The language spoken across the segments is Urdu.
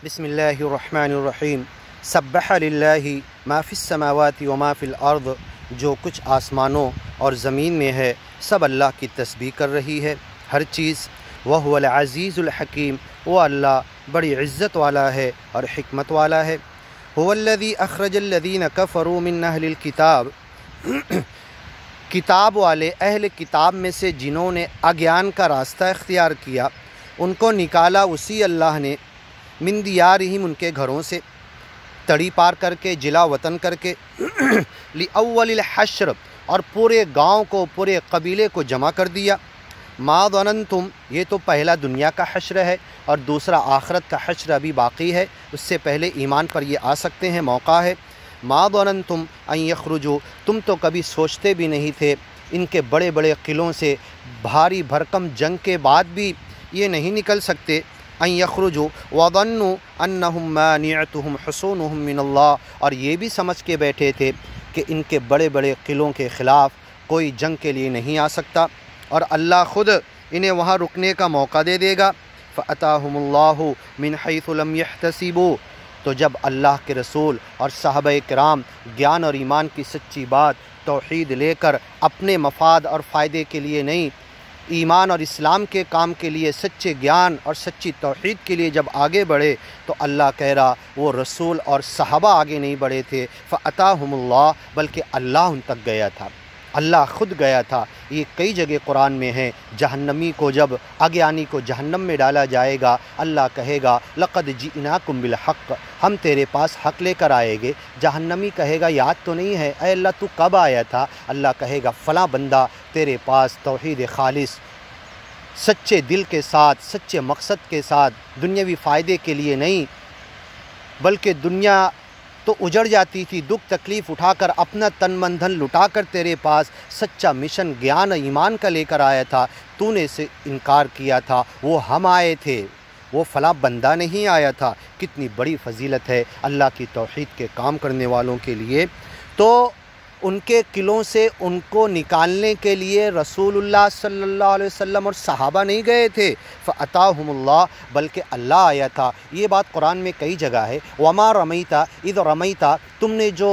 بسم اللہ الرحمن الرحیم سبح للہ ما فی السماوات و ما فی الارض، جو کچھ آسمانوں اور زمین میں ہے سب اللہ کی تسبیح کر رہی ہے، ہر چیز۔ وہو العزیز الحکیم، وہ اللہ بڑی عزت والا ہے اور حکمت والا ہے۔ هو الذی اخرج الذین کفروا من اہل الکتاب، کتاب والے اہل کتاب میں سے جنہوں نے اگیان کا راستہ اختیار کیا، ان کو نکالا اسی اللہ نے، من دیارہم، ان کے گھروں سے، تڑی پار کر کے، جلا وطن کر کے، لأول الحشر، اور پورے گاؤں کو، پورے قبیلے کو جمع کر دیا۔ ما ظننتم، یہ تو پہلا دنیا کا حشر ہے، اور دوسرا آخرت کا حشر ابھی باقی ہے، اس سے پہلے ایمان پر یہ آ سکتے ہیں، موقع ہے۔ ما ظننتم ان یخرجوا، تم تو کبھی سوچتے بھی نہیں تھے، ان کے بڑے بڑے قلعوں سے بھاری بھرکم جنگ کے بعد بھی یہ نہیں نکل سکتے۔ ان یخرجوا وظنوا انہم مانعتہم حصونہم من اللہ، اور یہ بھی سمجھ کے بیٹھے تھے کہ ان کے بڑے بڑے قلعوں کے خلاف کوئی جنگ کے لیے نہیں آ سکتا، اور اللہ خود انہیں وہاں رکنے کا موقع دے دے گا۔ فأتاہم اللہ من حیث لم یحتسبوا، تو جب اللہ کے رسول اور صحابہ کرام گیان اور ایمان کی سچی بات توحید لے کر اپنے مفاد اور فائدے کے لیے نہیں، ایمان اور اسلام کے کام کے لیے، سچے گیان اور سچی توحید کے لیے جب آگے بڑھے، تو اللہ کہہ رہا وہ رسول اور صحابہ آگے نہیں بڑھے تھے، فأتاہم اللہ، بلکہ اللہ ان تک گیا تھا، اللہ خود گیا تھا۔ یہ کئی جگہ قرآن میں ہے، جہنمی کو جب اگیانی کو جہنم میں ڈالا جائے گا، اللہ کہے گا لقد جئناکم بالحق، ہم تیرے پاس حق لے کر آئے گے۔ جہنمی کہے گا یاد تو نہیں ہے، اے اللہ تو کب آیا تھا؟ اللہ کہے گا فلاں بندہ تیرے پاس توحید خالص، سچے دل کے ساتھ، سچے مقصد کے ساتھ، دنیاوی فائدے کے لیے نہیں، بلکہ دنیا تو اجڑ جاتی تھی، دکھ تکلیف اٹھا کر، اپنا تن من دھن لٹا کر تیرے پاس سچا مشن گیان ایمان کا لے کر آیا تھا، تو نے اسے انکار کیا تھا، وہ ہم آئے تھے، وہ فلاں بندہ نہیں آیا تھا۔ کتنی بڑی فضیلت ہے اللہ کی توحید کے کام کرنے والوں کے لیے۔ تو ان کے قلعوں سے ان کو نکالنے کے لیے رسول اللہ صلی اللہ علیہ وسلم اور صحابہ نہیں گئے تھے، فأتاہم اللہ، بلکہ اللہ آیا تھا۔ یہ بات قرآن میں کئی جگہ ہے، وما رمیت اذ رمیت، تم نے جو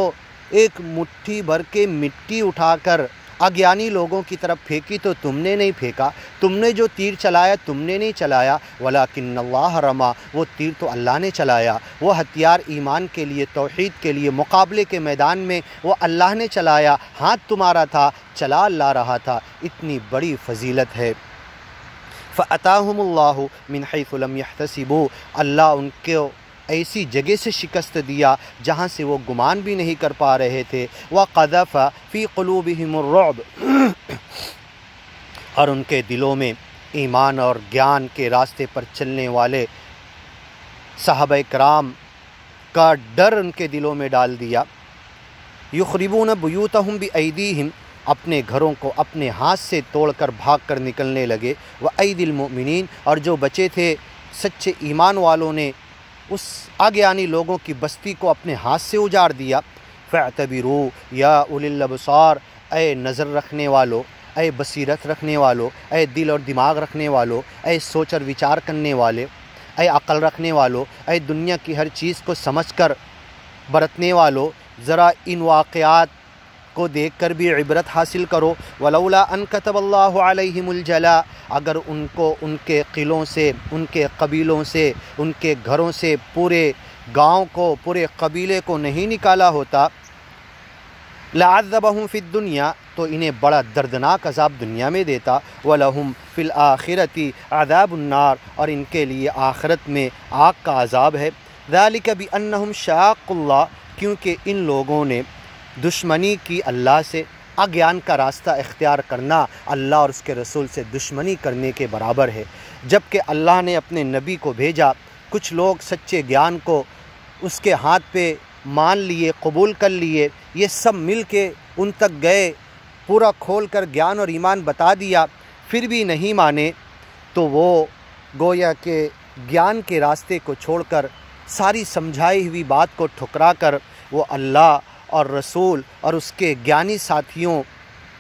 ایک مٹھی بھر کے مٹی اٹھا کر اگیانی لوگوں کی طرف پھینکی تو تم نے نہیں پھینکا، تم نے جو تیر چلایا تم نے نہیں چلایا، ولکن اللہ رما، وہ تیر تو اللہ نے چلایا، وہ ہتھیار ایمان کے لیے، توحید کے لیے، مقابلے کے میدان میں وہ اللہ نے چلایا، ہاتھ تمہارا تھا، چلا اللہ رہا تھا۔ اتنی بڑی فضیلت ہے۔ فأتاہم اللہ من حیث لم یحتسبوا، اللہ ان کو ایسی جگہ سے شکست دیا جہاں سے وہ گمان بھی نہیں کر پا رہے تھے۔ وقذف فی قلوبہم الرعب، اور ان کے دلوں میں ایمان اور گیان کے راستے پر چلنے والے صحابہ کرام کا ڈر ان کے دلوں میں ڈال دیا۔ یخربون بیوتہم بایدیہم، اپنے گھروں کو اپنے ہاتھ سے توڑ کر بھاگ کر نکلنے لگے۔ وایدی المؤمنین، اور جو بچے تھے سچے ایمان والوں نے اس اگیانی لوگوں کی بستی کو اپنے ہاتھ سے اجاڑ دیا۔ فاعتبروا یا اولی الابصار، اے نظر رکھنے والو، اے بصیرت رکھنے والو، اے دل اور دماغ رکھنے والو، اے سوچ اور وچار کرنے والے، اے عقل رکھنے والو، اے دنیا کی ہر چیز کو سمجھ کر برتنے والو، ذرا ان واقعات کو دیکھ کر بھی عبرت حاصل کرو۔ ولولا ان كتب اللہ علیہم الجلاء، اگر ان کو ان کے قلعوں سے، ان کے قبیلوں سے، ان کے گھروں سے، پورے گاؤں کو، پورے قبیلے کو نہیں نکالا ہوتا، لعذبہم فی الدنیا، تو انہیں بڑا دردناک عذاب دنیا میں دیتا، ولہم فی الآخرۃ عذاب النار، اور ان کے لیے آخرت میں آگ کا عذاب ہے۔ ذالک بانہم شاقوا اللہ، کیونکہ ان لوگوں نے دشمنی کی اللہ سے، اگیان کا راستہ اختیار کرنا اللہ اور اس کے رسول سے دشمنی کرنے کے برابر ہے۔ جب کہ اللہ نے اپنے نبی کو بھیجا، کچھ لوگ سچے گیان کو اس کے ہاتھ پہ مان لیے، قبول کر لیے، یہ سب مل کے ان تک گئے، پورا کھول کر گیان اور ایمان بتا دیا، پھر بھی نہیں مانے، تو وہ گویا کہ گیان کے راستے کو چھوڑ کر، ساری سمجھائی ہوئی بات کو ٹھکرا کر، وہ اللہ اور رسول اور اس کے گیانی ساتھیوں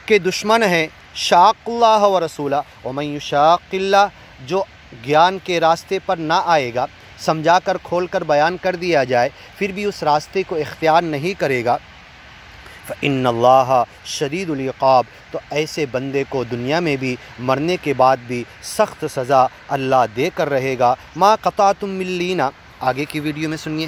کے دشمن ہیں۔ شاق اللہ و رسولہ، ومن یشاق اللہ، جو گیان کے راستے پر نہ آئے گا، سمجھا کر کھول کر بیان کر دیا جائے پھر بھی اس راستے کو اختیار نہیں کرے گا، فَإِنَّ اللَّهَ شَدِيدُ الْعِقَابِ، تو ایسے بندے کو دنیا میں بھی مرنے کے بعد بھی سخت سزا اللہ دے کر رہے گا۔ مَا قَطَعْتُم مِّن لِینَ، آگے کی ویڈیو میں سنیے۔